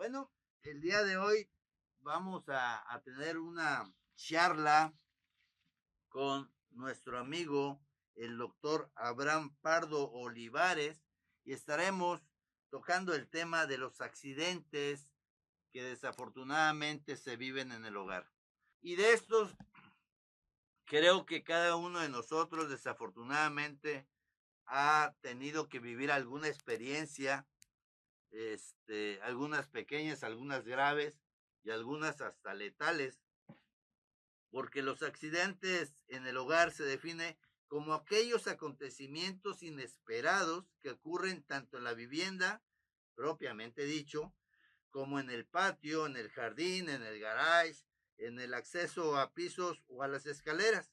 Bueno, el día de hoy vamos a tener una charla con nuestro amigo, el doctor Abraham Pardo Olivares, y estaremos tocando el tema de los accidentes que desafortunadamente se viven en el hogar. Y de estos, creo que cada uno de nosotros desafortunadamente ha tenido que vivir alguna experiencia, algunas pequeñas, algunas graves y algunas hasta letales, porque los accidentes en el hogar se define como aquellos acontecimientos inesperados que ocurren tanto en la vivienda, propiamente dicho, como en el patio, en el jardín, en el garage, en el acceso a pisos o a las escaleras.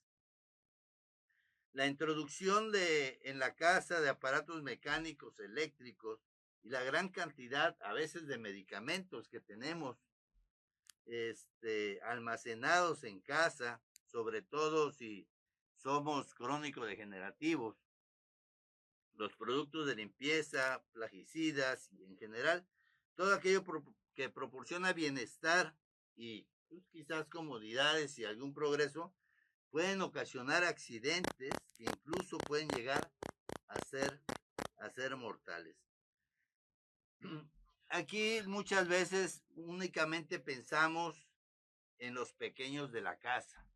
La introducción en la casa de aparatos mecánicos, eléctricos y la gran cantidad a veces de medicamentos que tenemos almacenados en casa, sobre todo si somos crónico degenerativos, los productos de limpieza, plaguicidas y en general, todo aquello que proporciona bienestar y pues, quizás comodidades y algún progreso, pueden ocasionar accidentes que incluso pueden llegar a ser mortales. Aquí muchas veces únicamente pensamos en los pequeños de la casa,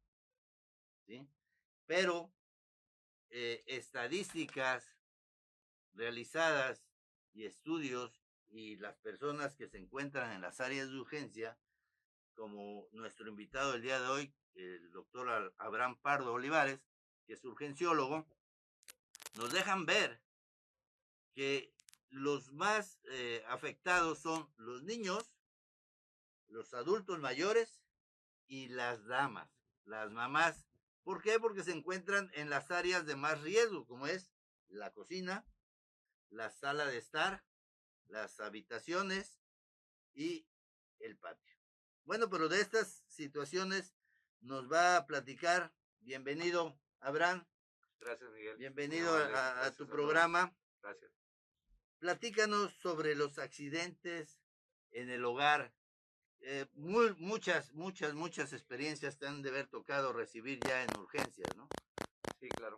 ¿sí? Pero estadísticas realizadas y estudios y las personas que se encuentran en las áreas de urgencia, como nuestro invitado del día de hoy, el doctor Abraham Pardo Olivares, que es urgenciólogo, nos dejan ver que los más afectados son los niños, los adultos mayores y las damas, las mamás. ¿Por qué? Porque se encuentran en las áreas de más riesgo, como es la cocina, la sala de estar, las habitaciones y el patio. Bueno, pero de estas situaciones nos va a platicar. Bienvenido, Abraham. Gracias, Miguel. Muy Bienvenido amable. a tu Gracias a todos. programa. Gracias. Platícanos sobre los accidentes en el hogar. Muchas experiencias te han de haber tocado recibir ya en urgencias, ¿no? Sí, claro.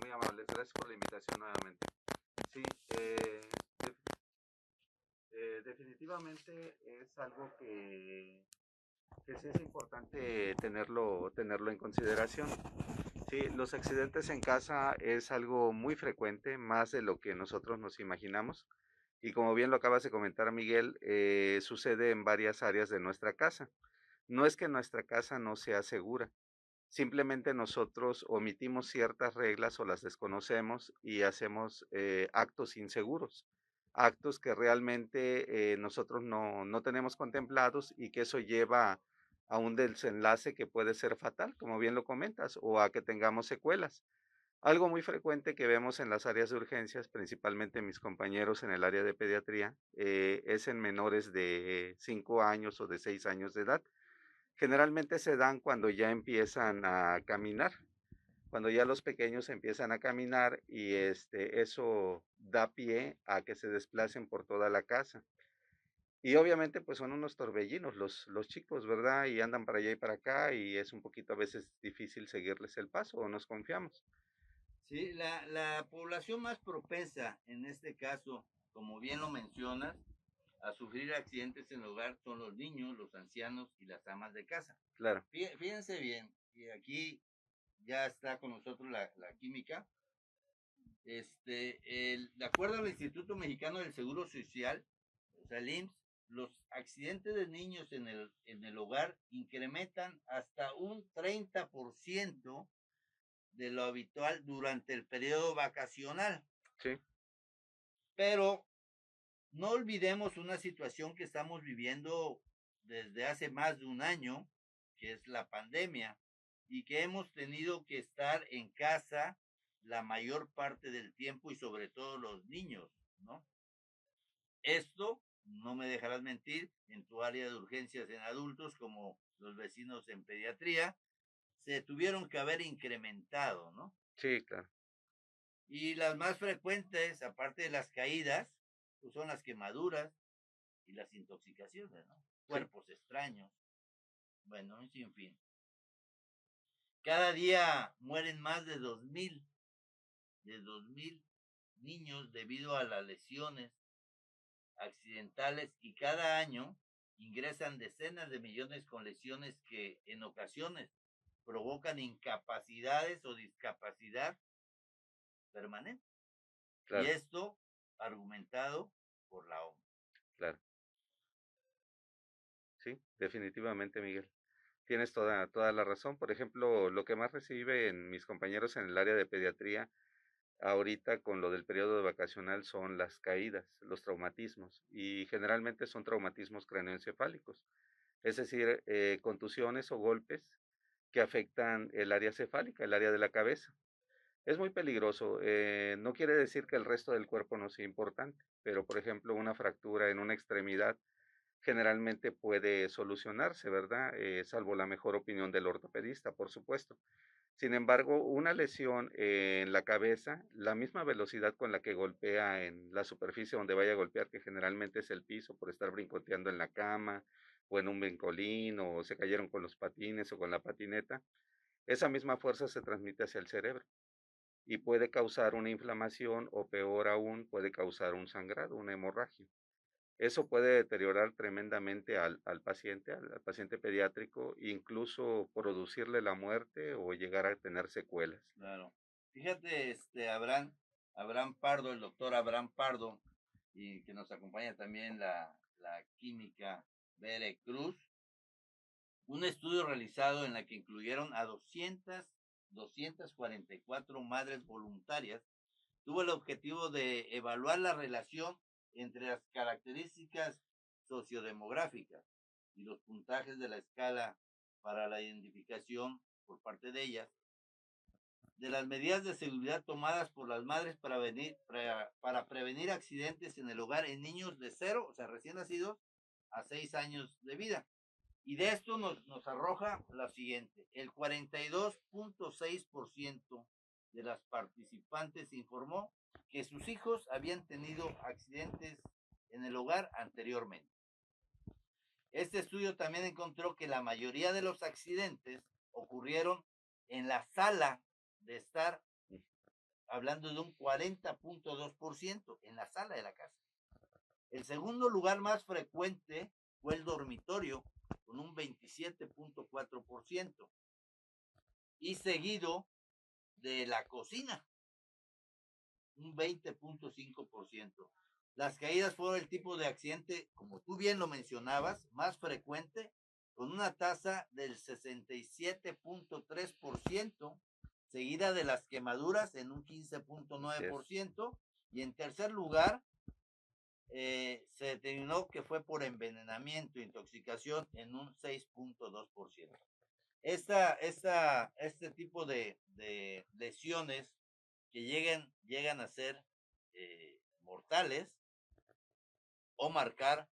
Muy amables. Gracias por la invitación nuevamente. Sí, definitivamente es algo que sí es importante tenerlo en consideración. Sí, los accidentes en casa es algo muy frecuente, más de lo que nosotros nos imaginamos. Y como bien lo acabas de comentar, Miguel, sucede en varias áreas de nuestra casa. No es que nuestra casa no sea segura, simplemente nosotros omitimos ciertas reglas o las desconocemos y hacemos actos inseguros, actos que realmente nosotros no tenemos contemplados y que eso lleva a un desenlace que puede ser fatal, como bien lo comentas, o a que tengamos secuelas. Algo muy frecuente que vemos en las áreas de urgencias, principalmente mis compañeros en el área de pediatría, es en menores de 5 años o de 6 años de edad. Generalmente se dan cuando ya empiezan a caminar, cuando ya los pequeños empiezan a caminar y eso da pie a que se desplacen por toda la casa. Y obviamente pues son unos torbellinos los chicos, ¿verdad? Y andan para allá y para acá y es un poquito a veces difícil seguirles el paso o nos confiamos. Sí, la población más propensa en este caso, como bien lo mencionas, a sufrir accidentes en el hogar son los niños, los ancianos y las amas de casa. Claro, Fíjense bien, y aquí ya está con nosotros la química. De acuerdo al Instituto Mexicano del Seguro Social, o sea, el IMSS, los accidentes de niños en el hogar incrementan hasta un 30% de lo habitual durante el periodo vacacional. sí, Pero no olvidemos una situación que estamos viviendo desde hace más de un año, que es la pandemia, y que hemos tenido que estar en casa la mayor parte del tiempo y sobre todo los niños, ¿no? Esto, no me dejarás mentir, en tu área de urgencias en adultos, como los vecinos en pediatría, se tuvieron que haber incrementado, ¿no? sí, claro. Y las más frecuentes, aparte de las caídas, pues son las quemaduras, y las intoxicaciones, ¿no? Cuerpos extraños, bueno, en fin. Cada día mueren más de 2,000 niños debido a las lesiones accidentales y cada año ingresan decenas de millones con lesiones que en ocasiones provocan incapacidades o discapacidad permanente. Claro. Y esto argumentado por la OMS. Claro. Sí, definitivamente, Miguel. Tienes toda la razón. Por ejemplo, lo que más reciben mis compañeros en el área de pediatría ahorita con lo del periodo vacacional son las caídas, los traumatismos, y generalmente son traumatismos craneoencefálicos, es decir, contusiones o golpes que afectan el área cefálica, el área de la cabeza. Es muy peligroso. No quiere decir que el resto del cuerpo no sea importante, pero por ejemplo, una fractura en una extremidad generalmente puede solucionarse, ¿verdad? Salvo la mejor opinión del ortopedista, por supuesto. Sin embargo, una lesión en la cabeza, la misma velocidad con la que golpea en la superficie donde vaya a golpear, que generalmente es el piso por estar brincoteando en la cama o en un brincolín o se cayeron con los patines o con la patineta, esa misma fuerza se transmite hacia el cerebro y puede causar una inflamación o peor aún, puede causar un sangrado, una hemorragia. Eso puede deteriorar tremendamente al paciente pediátrico, incluso producirle la muerte o llegar a tener secuelas. Claro. Fíjate, Abraham Pardo, el doctor Abraham Pardo, y que nos acompaña también la química Bere Cruz, un estudio realizado en la que incluyeron a 244 madres voluntarias, tuvo el objetivo de evaluar la relación entre las características sociodemográficas y los puntajes de la escala para la identificación por parte de ellas de las medidas de seguridad tomadas por las madres para prevenir accidentes en el hogar en niños de 0, o sea, recién nacidos, a 6 años de vida. Y de esto nos arroja la siguiente: el 42.6% de las participantes informó que sus hijos habían tenido accidentes en el hogar anteriormente. Este estudio también encontró que la mayoría de los accidentes ocurrieron en la sala de estar, hablando de un 40.2% en la sala de la casa. El segundo lugar más frecuente fue el dormitorio, con un 27.4%, y seguido de la cocina, un 20.5%. Las caídas fueron el tipo de accidente, como tú bien lo mencionabas, más frecuente, con una tasa del 67.3%, seguida de las quemaduras en un 15.9%, y en tercer lugar se determinó que fue por envenenamiento, intoxicación en un 6.2%. Este tipo de lesiones que llegan a ser mortales o marcar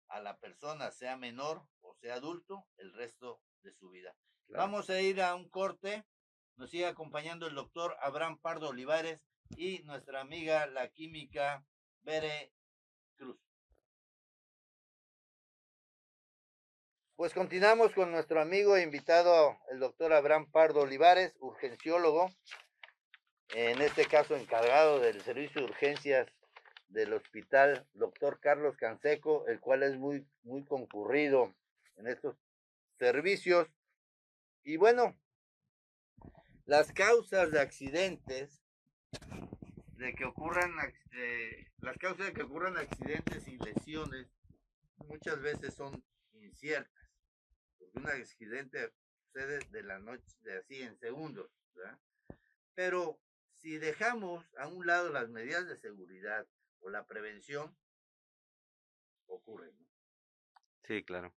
a la persona, sea menor o sea adulto, el resto de su vida. Claro. Vamos a ir a un corte. Nos sigue acompañando el doctor Abraham Pardo Olivares y nuestra amiga la química Bere Cruz. Pues continuamos con nuestro amigo e invitado, el doctor Abraham Pardo Olivares, urgenciólogo, en este caso encargado del servicio de urgencias del hospital doctor Carlos Canseco, el cual es muy concurrido en estos servicios. Y bueno, las causas de accidentes, las causas de que ocurran accidentes y lesiones muchas veces son inciertas, porque un accidente sucede de la noche, de así en segundos, ¿verdad? Pero si dejamos a un lado las medidas de seguridad o la prevención, ocurre, ¿no? Sí, claro.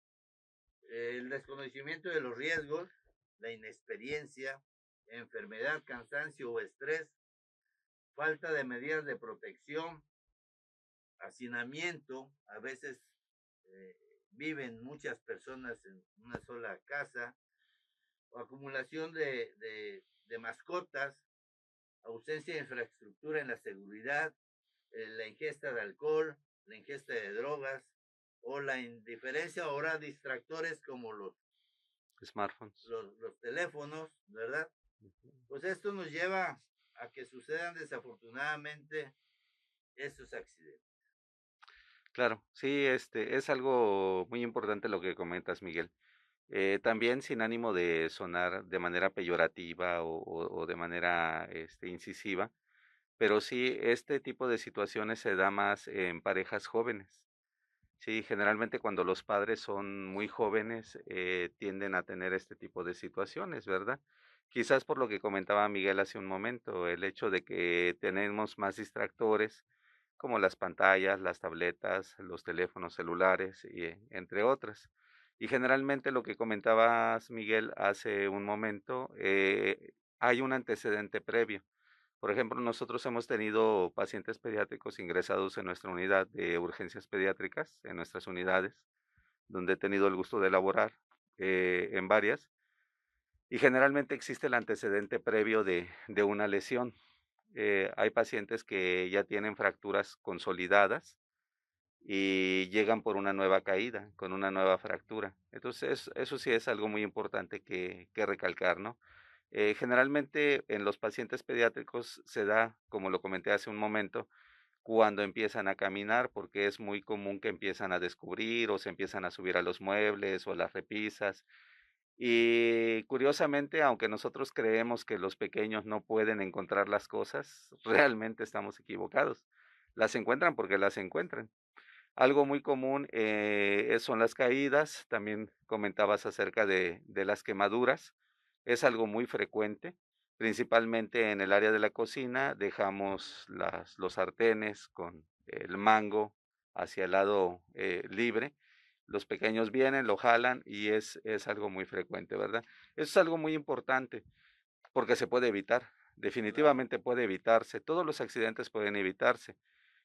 El desconocimiento de los riesgos, la inexperiencia, enfermedad, cansancio o estrés, falta de medidas de protección, hacinamiento, a veces viven muchas personas en una sola casa, o acumulación de mascotas, ausencia de infraestructura en la seguridad, la ingesta de alcohol, la ingesta de drogas, o la indiferencia, ahora distractores como Smartphones. los teléfonos, ¿verdad? Ujú. Pues esto nos lleva a que sucedan desafortunadamente esos accidentes. Claro, sí, es algo muy importante lo que comentas, Miguel. También sin ánimo de sonar de manera peyorativa o de manera, incisiva, pero sí, este tipo de situaciones se da más en parejas jóvenes. Sí, generalmente cuando los padres son muy jóvenes, tienden a tener este tipo de situaciones, ¿verdad? Quizás por lo que comentaba Miguel hace un momento, el hecho de que tenemos más distractores, como las pantallas, las tabletas, los teléfonos celulares, y, entre otras. Y generalmente lo que comentabas, Miguel, hace un momento, hay un antecedente previo. Por ejemplo, nosotros hemos tenido pacientes pediátricos ingresados en nuestra unidad de urgencias pediátricas, en nuestras unidades, donde he tenido el gusto de laborar, en varias, y generalmente existe el antecedente previo de una lesión. Hay pacientes que ya tienen fracturas consolidadas y llegan por una nueva caída, con una nueva fractura. Entonces, eso sí es algo muy importante que recalcar, ¿no? Generalmente en los pacientes pediátricos se da, como lo comenté hace un momento, cuando empiezan a caminar, porque es muy común que empiezan a descubrir o se empiezan a subir a los muebles o a las repisas. Y curiosamente, aunque nosotros creemos que los pequeños no pueden encontrar las cosas, realmente estamos equivocados. Las encuentran porque las encuentran. Algo muy común, son las caídas, también comentabas acerca de las quemaduras, es algo muy frecuente, principalmente en el área de la cocina, dejamos los sartenes con el mango hacia el lado, libre, los pequeños vienen, lo jalan y es algo muy frecuente, ¿verdad? Eso es algo muy importante, porque se puede evitar, Claro. definitivamente puede evitarse, todos los accidentes pueden evitarse.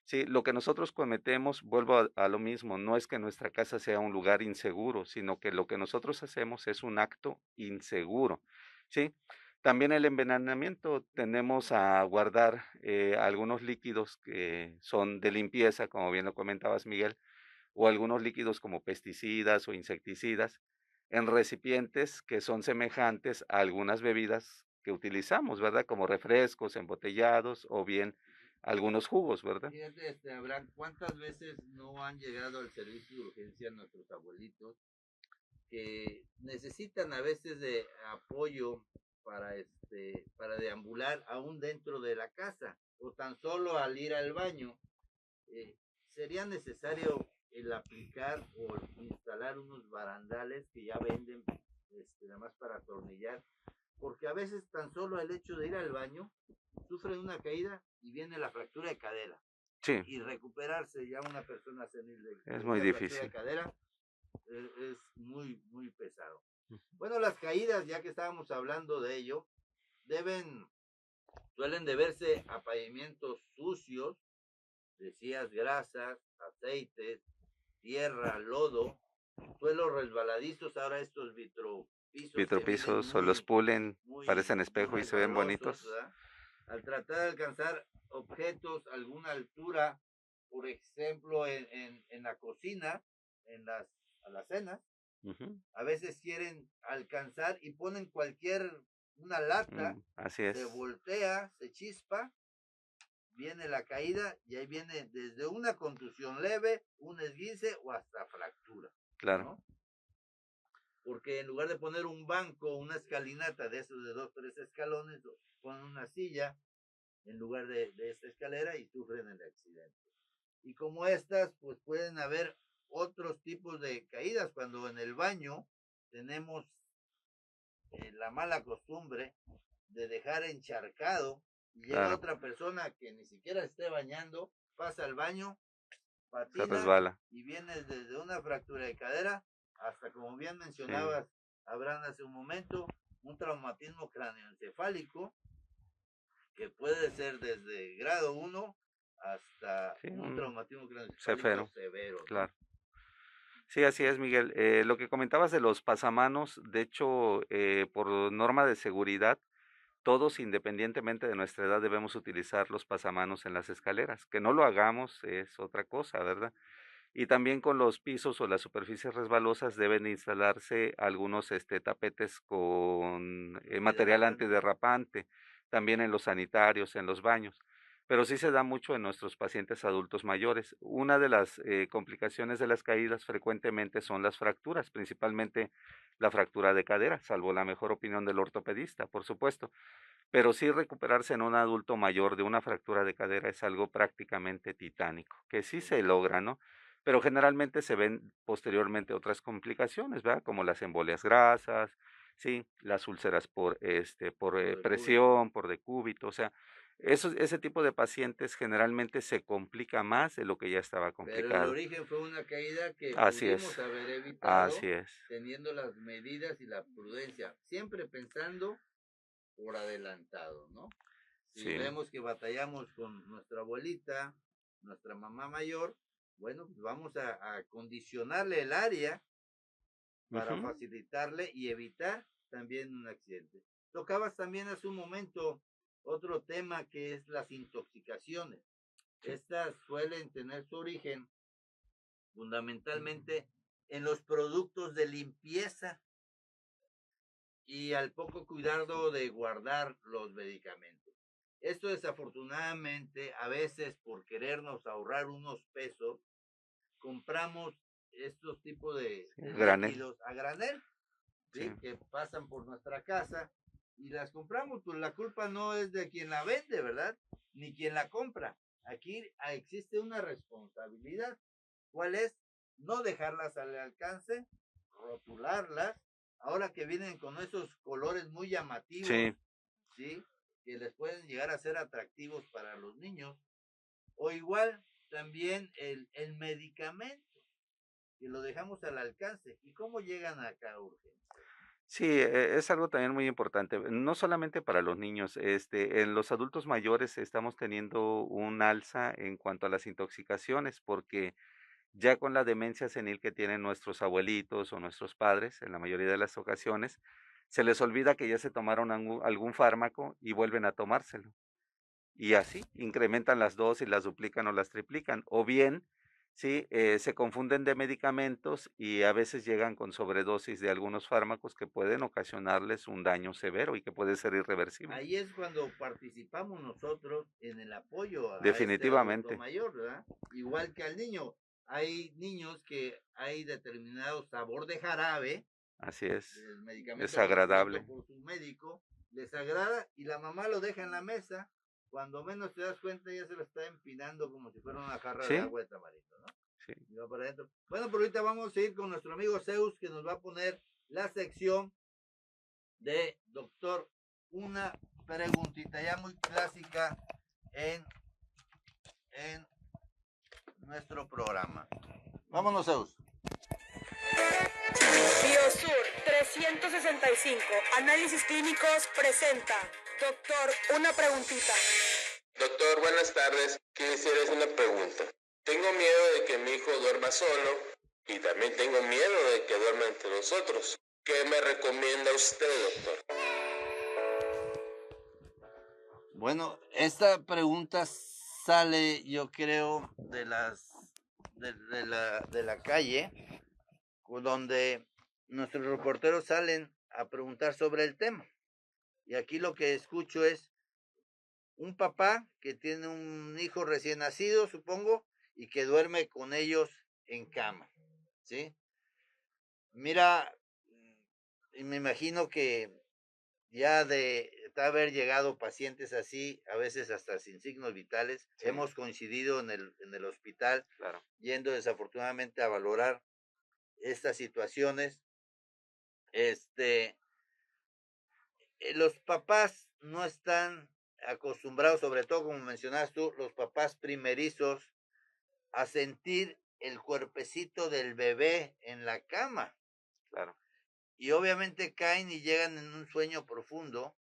Sí, lo que nosotros cometemos, vuelvo a lo mismo, no es que nuestra casa sea un lugar inseguro, sino que lo que nosotros hacemos es un acto inseguro, ¿sí? También el envenenamiento, tendemos a guardar, algunos líquidos que son de limpieza, como bien lo comentabas, Miguel, o algunos líquidos como pesticidas o insecticidas en recipientes que son semejantes a algunas bebidas que utilizamos, ¿verdad? Como refrescos embotellados o bien algunos jugos, ¿verdad? Fíjate, Abraham, ¿cuántas veces no han llegado al servicio de urgencia nuestros abuelitos que necesitan a veces de apoyo para deambular aún dentro de la casa o tan solo al ir al baño? eh, Sería necesario el aplicar o instalar unos barandales que ya venden, nada más para atornillar, porque a veces tan solo el hecho de ir al baño sufren una caída y viene la fractura de cadera, Sí, y recuperarse ya una persona senil es de muy esa fractura de difícil. cadera es muy, muy pesado. Ujú. Bueno, las caídas, ya que estábamos hablando de ello, deben, suelen deberse a pavimentos sucios, decías grasas, aceites, tierra, lodo, suelos resbaladizos, ahora estos vitropisos que vienen Vitropisos o los pulen, parecen muy espejo y se ven resbalosos, bonitos. ¿verdad? Al tratar de alcanzar objetos a alguna altura, por ejemplo, en la cocina, en las alacenas, Ujú. a veces quieren alcanzar y ponen una lata, Así se es, voltea, se chispa, viene la caída y ahí viene desde una contusión leve, un esguince o hasta fractura, claro. ¿no? Porque en lugar de poner un banco, una escalinata de esos de 2, 3 escalones, ponen una silla en lugar de esta escalera y sufren el accidente. Y como estas, pues pueden haber otros tipos de caídas. Cuando en el baño tenemos la mala costumbre de dejar encharcado y llega Claro, otra persona que ni siquiera esté bañando, pasa al baño, se patina resbala. y viene desde una fractura de cadera hasta, como bien Sí, mencionabas, Abraham, hace un momento, un traumatismo cráneoencefálico que puede ser desde grado 1 hasta sí, un un traumatismo craneoencefálico cefero, severo, ¿no? claro. Sí, así es, Miguel. Lo que comentabas de los pasamanos, de hecho, por norma de seguridad, todos, independientemente de nuestra edad, debemos utilizar los pasamanos en las escaleras. Que no lo hagamos es otra cosa, ¿verdad? Y también con los pisos o las superficies resbalosas deben instalarse algunos tapetes con material Hidratante. antiderrapante, también en los sanitarios, en los baños. Pero sí se da mucho en nuestros pacientes adultos mayores. Una de las complicaciones de las caídas frecuentemente son las fracturas, principalmente la fractura de cadera, salvo la mejor opinión del ortopedista, por supuesto. Pero sí recuperarse en un adulto mayor de una fractura de cadera es algo prácticamente titánico, que sí se logra, ¿no? Pero generalmente se ven posteriormente otras complicaciones, ¿verdad? Como las embolias grasas, sí, las úlceras por Por decúbito. presión, por decúbito, o sea, ese tipo de pacientes generalmente se complica más de lo que ya estaba Pero el complicado. origen fue una caída que Así es, pudimos haber evitado así es, teniendo las medidas y la prudencia, siempre pensando por adelantado, ¿no? Si sí. vemos que batallamos con nuestra abuelita, nuestra mamá mayor, bueno, pues vamos a condicionarle el área para Ujú, facilitarle y evitar también un accidente. Tocabas también hace un momento otro tema que es las intoxicaciones. sí, Estas suelen tener su origen fundamentalmente en los productos de limpieza y al poco cuidado de guardar los medicamentos. Esto desafortunadamente, a veces por querernos ahorrar unos pesos, compramos estos tipos sí, de granel, líquidos a granel, sí, ¿sí? Que pasan por nuestra casa y las compramos, pues la culpa no es de quien la vende, ¿verdad? Ni quien la compra. Aquí existe una responsabilidad. ¿Cuál es? No dejarlas al alcance, rotularlas. Ahora que vienen con esos colores muy llamativos, sí. ¿sí? Que les pueden llegar a ser atractivos para los niños. O igual también el medicamento, que lo dejamos al alcance. ¿Y cómo llegan acá a urgencia? Sí, es algo también muy importante, no solamente para los niños, en los adultos mayores estamos teniendo un alza en cuanto a las intoxicaciones, porque ya con la demencia senil que tienen nuestros abuelitos o nuestros padres, en la mayoría de las ocasiones, se les olvida que ya se tomaron algún fármaco y vuelven a tomárselo. Y así incrementan las dosis, las duplican o las triplican. O bien, sí, se confunden de medicamentos y a veces llegan con sobredosis de algunos fármacos que pueden ocasionarles un daño severo y que puede ser irreversible. Ahí es cuando participamos nosotros en el apoyo a este adulto Definitivamente, mayor, ¿verdad? Igual que al niño. Hay niños que hay determinado sabor de jarabe, así es. del Es medicamento prescrito agradable. por su médico, les agrada y la mamá lo deja en la mesa. Cuando menos te das cuenta, ya se lo está empinando como si fuera una jarra de Sí, agua de tamarindo, ¿no? sí. Y va para adentro. Bueno, pero ahorita vamos a ir con nuestro amigo Zeus, que nos va a poner la sección de doctor, una preguntita ya muy clásica en, en nuestro programa. Vámonos, Zeus. Biosur 365, análisis clínicos presenta. Doctor, una preguntita. Doctor, buenas tardes. Quisiera hacer una pregunta. Tengo miedo de que mi hijo duerma solo y también tengo miedo de que duerma entre nosotros. ¿Qué me recomienda usted, doctor? Bueno, esta pregunta sale, yo creo, de la calle, donde nuestros reporteros salen a preguntar sobre el tema. Y aquí lo que escucho es un papá que tiene un hijo recién nacido, supongo, y que duerme con ellos en cama, ¿sí? Mira, y me imagino que ya de haber llegado pacientes así, a veces hasta sin signos vitales, Sí, hemos coincidido en el hospital claro. yendo desafortunadamente a valorar estas situaciones. Este, los papás no están acostumbrados, sobre todo como mencionas tú, los papás primerizos, a sentir el cuerpecito del bebé en la cama. Claro. Y obviamente caen y llegan en un sueño profundo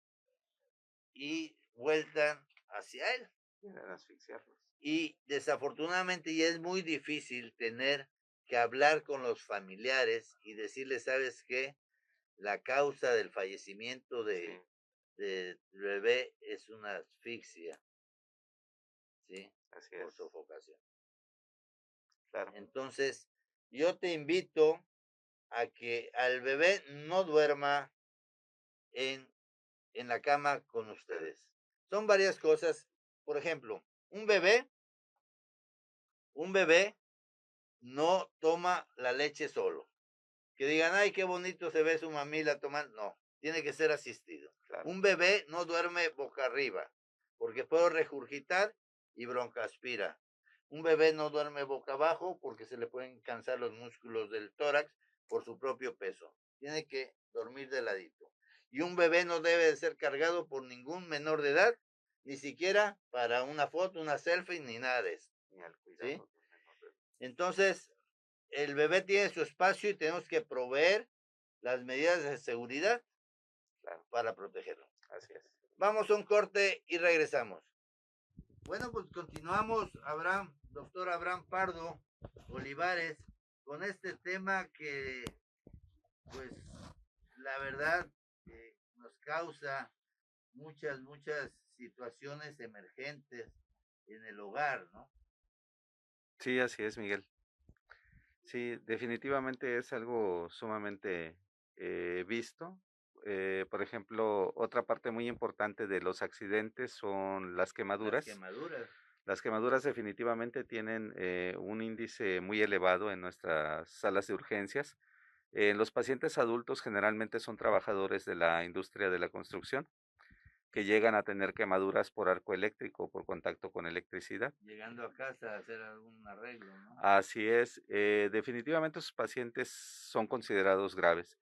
y vueltan hacia él. Quieren asfixiarlos. Y desafortunadamente ya es muy difícil tener que hablar con los familiares y decirles, ¿sabes qué? La causa del fallecimiento Sí, de bebé es una asfixia, ¿sí? así Por es. sofocación. Claro. Entonces, yo te invito a que al bebé no duerma en, en la cama con ustedes. Son varias cosas. Por ejemplo, un bebé no toma la leche solo. Que digan, ay, qué bonito se ve su mamila tomando. No, tiene que ser asistido. Claro. Un bebé no duerme boca arriba, porque puede regurgitar y broncoaspira. Un bebé no duerme boca abajo porque se le pueden cansar los músculos del tórax por su propio peso. Tiene que dormir de ladito. Y un bebé no debe de ser cargado por ningún menor de edad, ni siquiera para una foto, una selfie, ni nada de eso. Ni al cuidado. ¿Sí? del menor de edad. Entonces, el bebé tiene su espacio y tenemos que proveer las medidas de seguridad Claro, para protegerlo. así es. Vamos a un corte y regresamos. Bueno, pues continuamos, doctor Abraham Pardo Olivares, con este tema que, pues, la verdad, nos causa muchas situaciones emergentes en el hogar, ¿no? Sí, así es, Miguel. Sí, definitivamente es algo sumamente visto. Por ejemplo, otra parte muy importante de los accidentes son las quemaduras. Las quemaduras definitivamente tienen un índice muy elevado en nuestras salas de urgencias. Los pacientes adultos generalmente son trabajadores de la industria de la construcción que llegan a tener quemaduras por arco eléctrico o por contacto con electricidad. Llegando a casa a hacer algún arreglo, ¿no? Así es, definitivamente sus pacientes son considerados graves.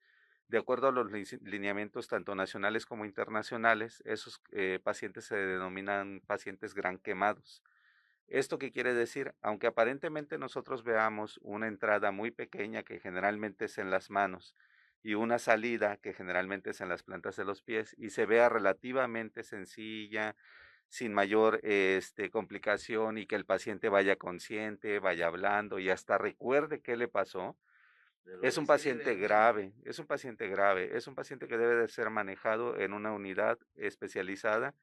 De acuerdo a los lineamientos tanto nacionales como internacionales, esos pacientes se denominan pacientes gran quemados. ¿Esto qué quiere decir? Aunque aparentemente nosotros veamos una entrada muy pequeña que generalmente es en las manos y una salida que generalmente es en las plantas de los pies y se vea relativamente sencilla, sin mayor complicación y que el paciente vaya consciente, vaya hablando y hasta recuerde qué le pasó, es un paciente grave, es un paciente grave, es un paciente que debe de ser manejado en una unidad especializada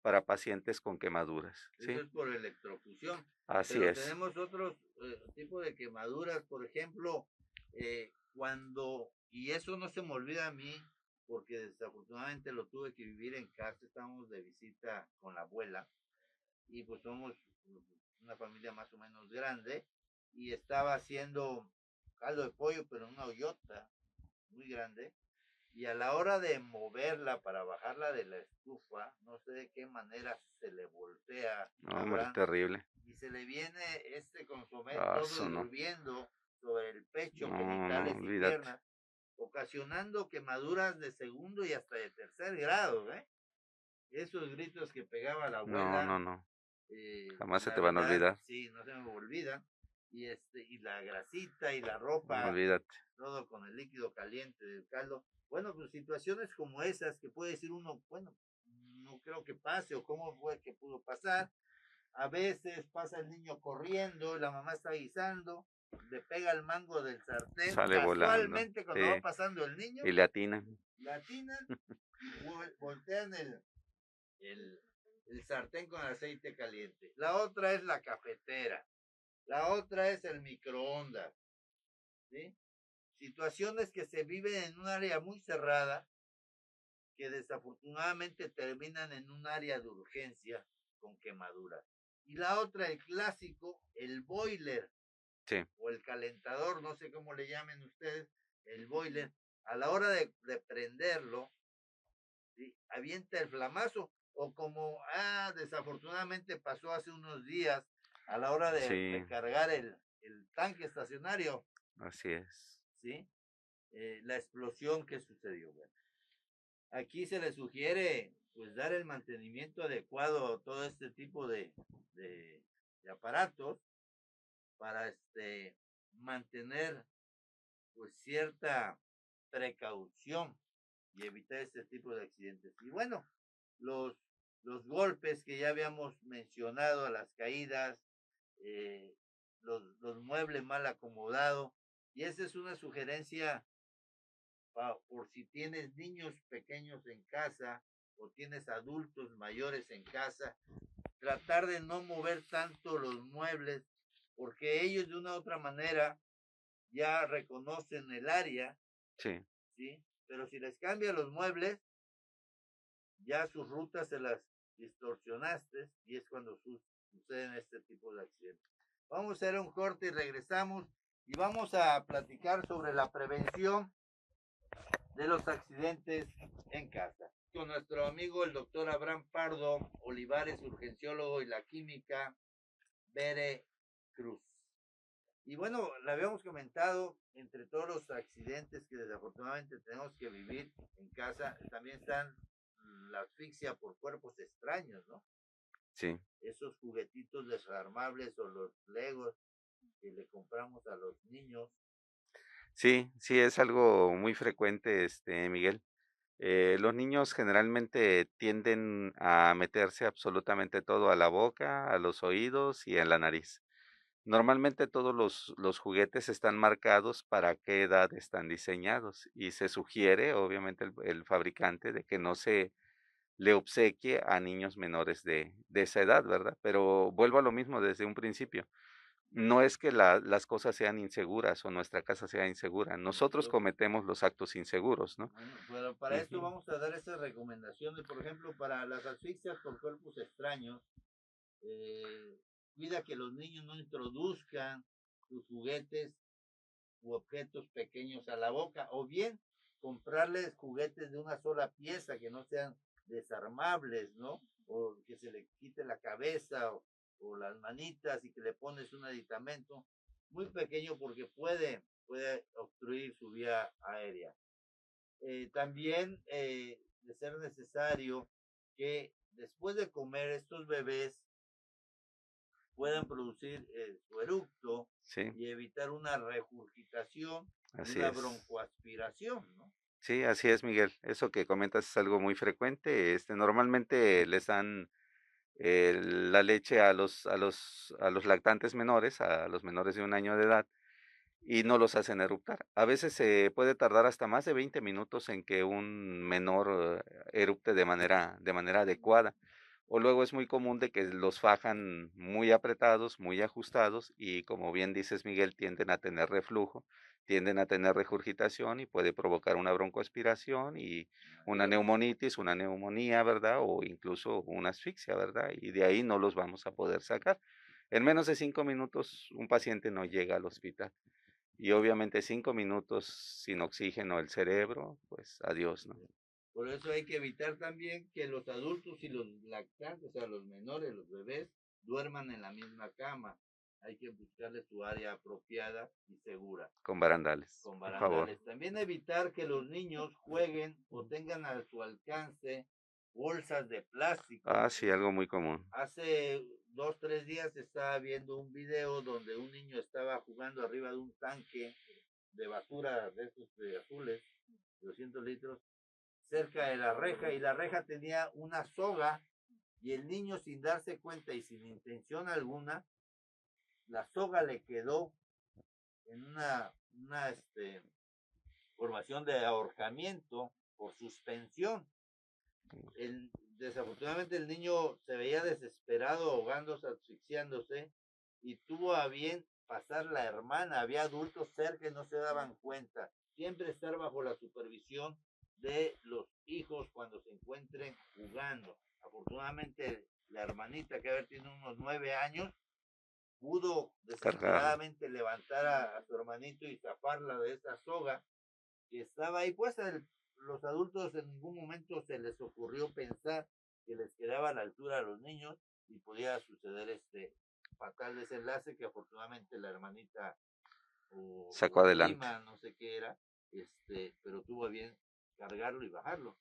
para pacientes con quemaduras. ¿Sí? Eso es por electrofusión. Así Pero es. tenemos otros tipos de quemaduras, por ejemplo, y eso no se me olvida a mí, porque desafortunadamente lo tuve que vivir en casa, estábamos de visita con la abuela, y pues somos una familia más o menos grande, y estaba haciendo caldo de pollo, pero en una hoyota muy grande, y a la hora de moverla para bajarla de la estufa, no sé de qué manera se le voltea. No, hombre, terrible. Y se le viene este consomé Ah, todo no. hirviendo sobre el pecho, No, genitales no, y olvídate. piernas, ocasionando quemaduras de segundo y hasta de tercer grado, ¿eh? Esos gritos que pegaba la abuela. No, no, no. Jamás se la te van a verdad, olvidar. Sí, no se me olvidan. Y la grasita y la No, ropa, olvídate. todo con el líquido caliente del caldo. Bueno, pues situaciones como esas que puede decir uno, bueno, no creo que pase o cómo fue que pudo pasar. A veces pasa el niño corriendo, la mamá está guisando, le pega el mango del sartén, Sale volando. casualmente cuando Sí. va pasando el niño, Y le atinan. y voltean el sartén con aceite caliente. La otra es la cafetera, la otra es el microondas, ¿sí? Situaciones que se viven en un área muy cerrada, que desafortunadamente terminan en un área de urgencia con quemaduras. Y la otra, el clásico, el boiler, Sí. o el calentador, no sé cómo le llamen ustedes, el boiler, a la hora de prenderlo, ¿sí? Avienta el flamazo, o como desafortunadamente pasó hace unos días, a la hora de Sí. recargar el tanque estacionario, Así es. ¿sí? La explosión que sucedió. Bueno, aquí se le sugiere pues dar el mantenimiento adecuado a todo este tipo de aparatos para mantener pues cierta precaución y evitar este tipo de accidentes. Y bueno, los, golpes que ya habíamos mencionado, las caídas, los muebles mal acomodados, y esa es una sugerencia por si tienes niños pequeños en casa o tienes adultos mayores en casa, tratar de no mover tanto los muebles porque ellos de una u otra manera ya reconocen el área, Sí, ¿sí? Pero si les cambia los muebles, ya sus rutas se las distorsionaste y es cuando suceden este tipo de accidentes. Vamos a hacer un corte y regresamos y vamos a platicar sobre la prevención de los accidentes en casa. Con nuestro amigo el doctor Abraham Pardo Olivares, urgenciólogo y la química Bere Cruz. Y bueno, le habíamos comentado, entre todos los accidentes que desafortunadamente tenemos que vivir en casa, también están la asfixia por cuerpos extraños, ¿no? sí. Esos juguetitos desarmables o los legos que le compramos a los niños. Sí, sí, es algo muy frecuente, Miguel. Los niños generalmente tienden a meterse absolutamente todo a la boca, a los oídos y en la nariz. Normalmente todos los juguetes están marcados para qué edad están diseñados y se sugiere, obviamente, el fabricante de que no se le obsequie a niños menores de esa edad, ¿verdad? Pero vuelvo a lo mismo desde un principio. No es que las cosas sean inseguras o nuestra casa sea insegura. Nosotros Nosotros, cometemos los actos inseguros, ¿no? bueno, pero para esto Ujú. vamos a dar esas recomendaciones, por ejemplo, para las asfixias por cuerpos extraños. eh, Cuida que los niños no introduzcan sus juguetes u objetos pequeños a la boca, o bien comprarles juguetes de una sola pieza que no sean desarmables, ¿no? O que se le quite la cabeza o las manitas y que le pones un aditamento muy pequeño porque puede obstruir su vía aérea. También de ser necesario que después de comer estos bebés puedan producir su eructo Sí, y evitar una regurgitación y así una es. broncoaspiración, ¿no? Sí, así es, Miguel. Eso que comentas es algo muy frecuente. Normalmente les dan la leche a los lactantes menores, a los menores de 1 año de edad, y no los hacen eruptar. A veces se puede tardar hasta más de 20 minutos en que un menor erupte de manera adecuada. O luego es muy común de que los fajan muy apretados, muy ajustados y como bien dices, Miguel, tienden a tener reflujo, tienden a tener regurgitación y puede provocar una broncoaspiración y una Adiós. neumonitis, una neumonía, ¿verdad? O incluso una asfixia, ¿verdad? Y de ahí no los vamos a poder sacar. En menos de 5 minutos un paciente no llega al hospital. Y obviamente 5 minutos sin oxígeno el cerebro, pues adiós, ¿no? Por eso hay que evitar también que los adultos y los lactantes, o sea, los menores, los bebés, duerman en la misma cama. Hay que buscarle su área apropiada y segura, Con barandales, con por favor. barandales. También evitar que los niños jueguen o tengan a su alcance bolsas de plástico. Ah, sí, algo muy común. Hace 2, 3 días estaba viendo un video donde un niño estaba jugando arriba de un tanque de basura de esos de azules, 200 litros, cerca de la reja, y la reja tenía una soga y el niño sin darse cuenta y sin intención alguna, la soga le quedó en una formación de ahorcamiento por suspensión. Desafortunadamente el niño se veía desesperado, ahogándose, asfixiándose, y tuvo a bien pasar la hermana. Había adultos cerca y no se daban cuenta. Siempre estar bajo la supervisión de los hijos cuando se encuentren jugando. Afortunadamente la hermanita, que a ver tiene unos 9 años, pudo Cargarlo. desesperadamente levantar a su hermanito y zafarla de esa soga que estaba ahí puesta. Los adultos en ningún momento se les ocurrió pensar que les quedaba a la altura a los niños y podía suceder este fatal desenlace que afortunadamente la hermanita Sacó o adelante. prima, no sé qué era, pero tuvo a bien cargarlo y bajarlo.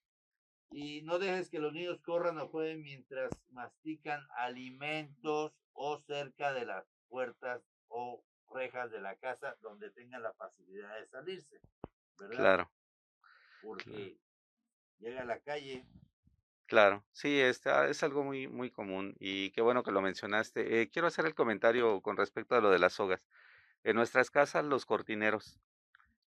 Y no dejes que los niños corran o jueguen mientras mastican alimentos o cerca de las puertas o rejas de la casa donde tengan la facilidad de salirse, ¿verdad? Claro, claro. Porque llega a la calle. Claro, sí, es algo muy, muy común y qué bueno que lo mencionaste. Quiero hacer el comentario con respecto a lo de las sogas. En nuestras casas, los cortineros,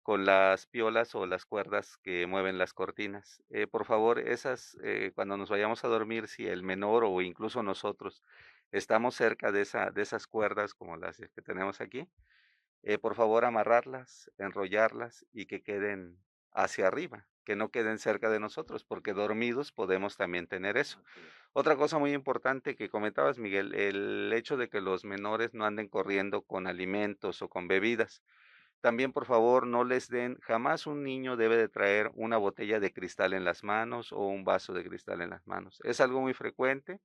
con las piolas o las cuerdas que mueven las cortinas. Por favor, esas, cuando nos vayamos a dormir, si el menor o incluso nosotros estamos cerca de esas cuerdas como las que tenemos aquí, por favor amarrarlas, enrollarlas y que queden hacia arriba, que no queden cerca de nosotros, porque dormidos podemos también tener eso. Así es. Otra cosa muy importante que comentabas, Miguel, el hecho de que los menores no anden corriendo con alimentos o con bebidas. También, por favor, no les den, jamás un niño debe de traer una botella de cristal en las manos o un vaso de cristal en las manos. Es algo muy frecuente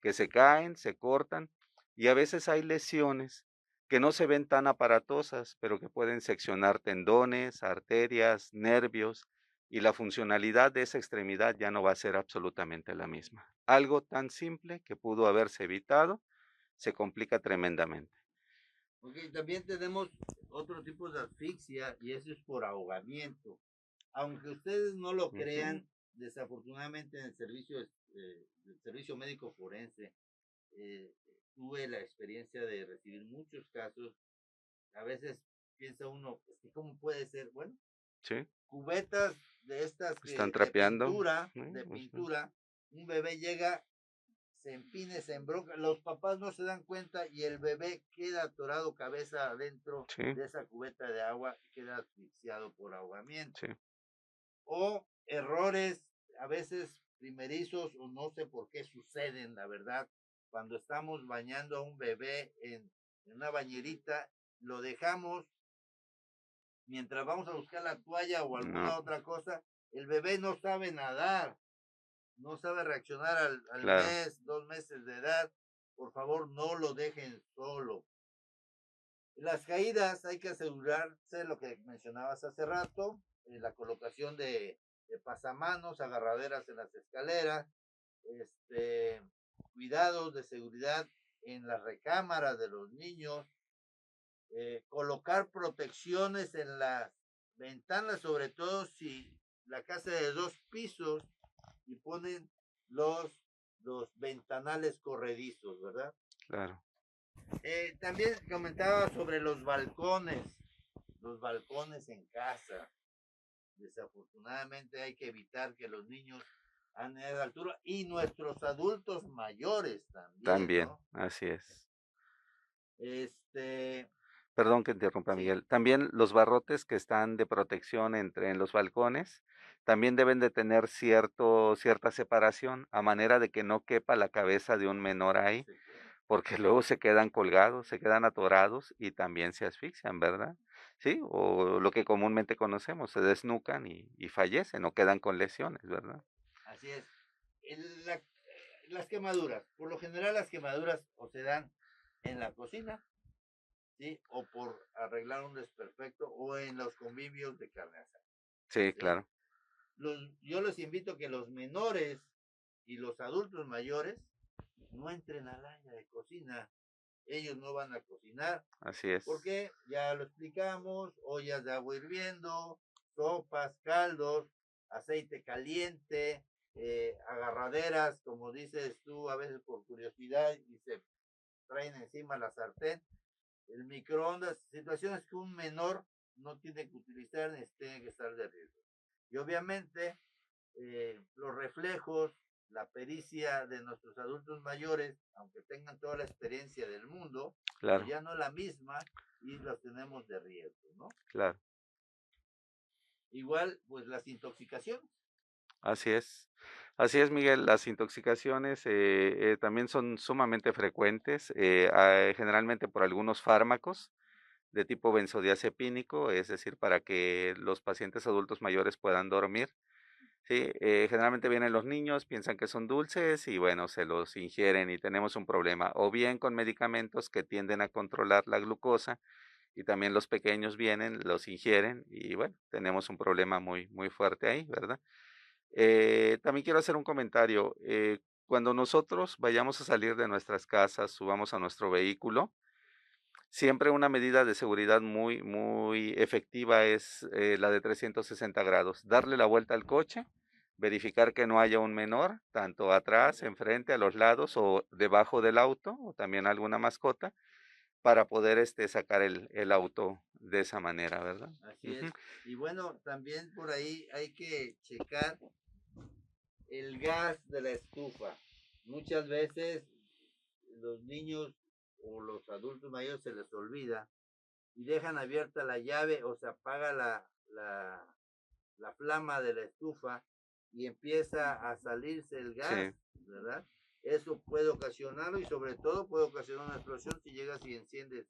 que se caen, se cortan y a veces hay lesiones que no se ven tan aparatosas, pero que pueden seccionar tendones, arterias, nervios y la funcionalidad de esa extremidad ya no va a ser absolutamente la misma. Algo tan simple que pudo haberse evitado se complica tremendamente. Ok, también tenemos otro tipo de asfixia y eso es por ahogamiento. Aunque ustedes no lo crean, desafortunadamente en el servicio médico forense, tuve la experiencia de recibir muchos casos. A veces piensa uno, pues, ¿cómo puede ser? Bueno, Sí, cubetas de estas están de trapeando. pintura, un bebé llega, se empine, se embroca, los papás no se dan cuenta y el bebé queda atorado cabeza adentro Sí, de esa cubeta de agua y queda asfixiado por ahogamiento. sí, O errores a veces primerizos o no sé por qué suceden, la verdad, cuando estamos bañando a un bebé en una bañerita, lo dejamos mientras vamos a buscar la toalla o no, alguna otra cosa, el bebé no sabe nadar, no sabe reaccionar al claro, mes, 2 meses de edad. Por favor, no lo dejen solo. Las caídas hay que asegurarse lo que mencionabas hace rato, la colocación de pasamanos, agarraderas en las escaleras, cuidados de seguridad en las recámaras de los niños, colocar protecciones en las ventanas, sobre todo si la casa es de 2 pisos y ponen los ventanales corredizos, ¿verdad? claro. También comentaba sobre los balcones en casa. Desafortunadamente hay que evitar que los niños anden a esa altura y nuestros adultos mayores también, También, ¿no? así es. Este, Perdón que interrumpa, sí, Miguel. También los barrotes que están de protección en los balcones, también deben de tener cierta separación, a manera de que no quepa la cabeza de un menor ahí, sí, claro. porque luego se quedan colgados, se quedan atorados y también se asfixian, ¿verdad? Sí, o lo que comúnmente conocemos, se desnucan y fallecen o quedan con lesiones, ¿verdad? Así es. Las quemaduras, por lo general las quemaduras o se dan en la cocina, ¿sí? O por arreglar un desperfecto o en los convivios de carne asada, Sí, ¿sí? claro, Yo les invito a que los menores y los adultos mayores no entren al área de cocina. Ellos no van a cocinar así es. porque ya lo explicamos, ollas de agua hirviendo, sopas, caldos, aceite caliente, agarraderas, como dices tú, a veces por curiosidad y se traen encima la sartén, el microondas, situaciones que un menor no tiene que utilizar ni tiene que estar de riesgo. Y obviamente los reflejos, la pericia de nuestros adultos mayores, aunque tengan toda la experiencia del mundo, pues Claro, ya no es la misma y los tenemos de riesgo, ¿no? claro. Igual, pues las intoxicaciones. Así es. Así es, Miguel. Las intoxicaciones también son sumamente frecuentes, generalmente por algunos fármacos de tipo benzodiazepínico, es decir, para que los pacientes adultos mayores puedan dormir. Sí, generalmente vienen los niños, piensan que son dulces y bueno, se los ingieren y tenemos un problema. O bien con medicamentos que tienden a controlar la glucosa y también los pequeños vienen, los ingieren y bueno, tenemos un problema muy, muy fuerte ahí, ¿verdad? También quiero hacer un comentario. Cuando nosotros vayamos a salir de nuestras casas, subamos a nuestro vehículo, siempre una medida de seguridad muy, muy efectiva es la de 360 grados. Darle la vuelta al coche, verificar que no haya un menor, tanto atrás, enfrente, a los lados o debajo del auto, o también alguna mascota, para poder sacar el auto de esa manera, ¿verdad? Así Ujú. es. Y bueno, también por ahí hay que checar el gas de la estufa. Muchas veces los niños o los adultos mayores se les olvida y dejan abierta la llave o se apaga la flama de la estufa y empieza a salirse el gas, ¿verdad? Eso puede ocasionarlo y sobre todo puede ocasionar una explosión si llegas y enciendes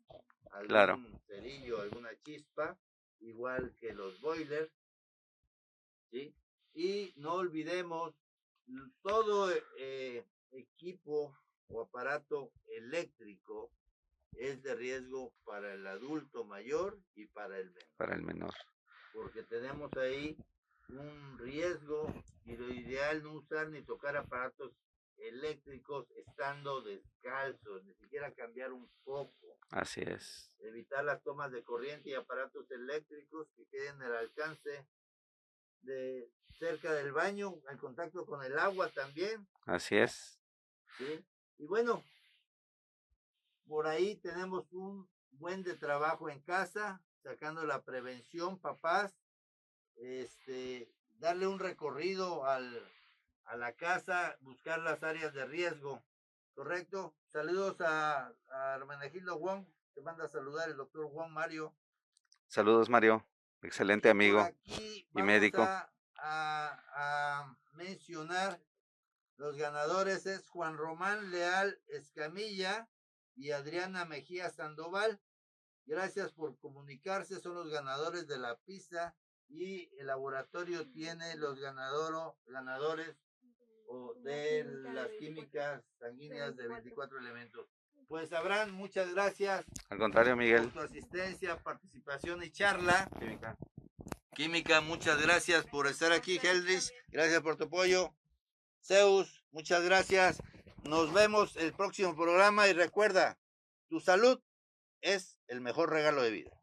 algún cerillo, alguna chispa, igual que los boilers, ¿sí? Y no olvidemos todo equipo o aparato eléctrico es de riesgo para el adulto mayor y para el menor. Para el menor. Porque tenemos ahí un riesgo y lo ideal no usar ni tocar aparatos eléctricos estando descalzos, ni siquiera cambiar un foco. Así es. Evitar las tomas de corriente y aparatos eléctricos que queden al alcance de cerca del baño, en contacto con el agua también. Así es. ¿Sí? Y bueno, por ahí tenemos un buen de trabajo en casa, sacando la prevención, papás, darle un recorrido a la casa, buscar las áreas de riesgo, ¿correcto? Saludos a Hermenegildo Wong, te manda a saludar el doctor Juan Mario. Saludos, Mario, excelente amigo Aquí y médico. A mencionar los ganadores es Juan Román Leal Escamilla y Adriana Mejía Sandoval. Gracias por comunicarse, son los ganadores de la pizza y el laboratorio tiene los ganadores de las químicas sanguíneas de 24 elementos. Pues Abraham, muchas gracias. Al contrario, Miguel. Por tu asistencia, participación y charla. Química, muchas gracias por estar aquí, Heldrich. Gracias por tu apoyo. Zeus, muchas gracias. Nos vemos el próximo programa y recuerda, tu salud es el mejor regalo de vida.